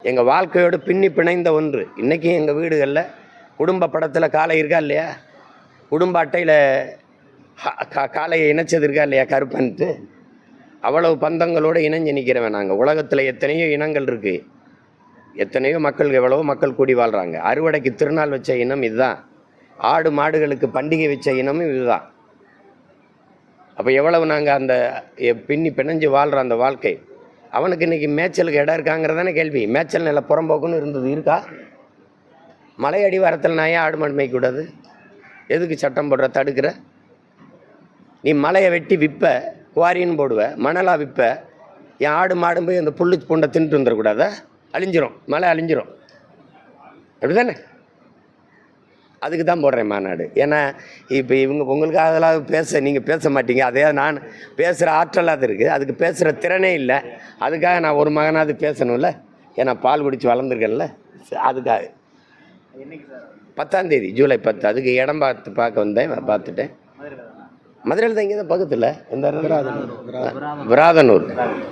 எங்கள் வாழ்க்கையோடு பின்னி பிணைந்த ஒன்று. இன்றைக்கும் எங்கள் வீடுகளில் குடும்ப படத்தில் காளை இருக்கா இல்லையா, குடும்ப அட்டையில் காளையை இணைச்சது இருக்கா இல்லையா கருப்பன்ட்டு, அவ்வளவு பந்தங்களோடு இணைஞ்சு நிற்கிறவன் நாங்கள். உலகத்தில் எத்தனையோ இனங்கள் இருக்குது, எத்தனையோ மக்கள், எவ்வளவோ மக்கள் கூடி வாழ்கிறாங்க. அறுவடைக்கு திருநாள் வச்ச இனம் இதுதான். ஆடு மாடுகளுக்கு பண்டிகை வச்ச இனமும் இதுதான். அப்போ எவ்வளவு நாங்கள் அந்த பின்னி பிணைஞ்சு வாழ்கிற அந்த வாழ்க்கை. அவனுக்கு இன்றைக்கி மேய்ச்சலுக்கு இடம் இருக்காங்கிறதானே கேள்வி. மேய்ச்சல் நில புறம்போக்குன்னு இருந்தது இருக்கா? மலை அடிவாரத்தில் நான் ஏன் ஆடு மாடு மேய்க்கூடாது? எதுக்கு சட்டம் போடுற, தடுக்கிற? நீ மலையை வெட்டி விற்ப, குவாரின்னு போடுவ, மணலாக விற்ப, என் ஆடு மாடும் போய் அந்த புல்லு பூண்டை தின்ட்டு வந்துடக்கூடாத? அழிஞ்சிரும், மலை அழிஞ்சிரும். அப்படி தானே? அதுக்கு தான் போடுறேன் மாநாடு. ஏன்னா இப்போ உங்களுக்கு அதெல்லாம் நீங்கள் பேச மாட்டீங்க. அதே நான் பேசுகிற ஆற்றல் அது இருக்குது, அதுக்கு பேசுகிற திறனே இல்லை. அதுக்காக நான் ஒரு மகனாவது பேசணும்ல, ஏன்னா பால் குடித்து வளர்ந்துருக்கேன்ல. அதுக்காக 10ஆம் தேதி ஜூலை 10 அதுக்கு இடம் பார்க்க வந்தேன், பார்த்துட்டேன். மதுரையில் தான் இங்கே தான் பக்கத்தில், எந்த விராதனூர்.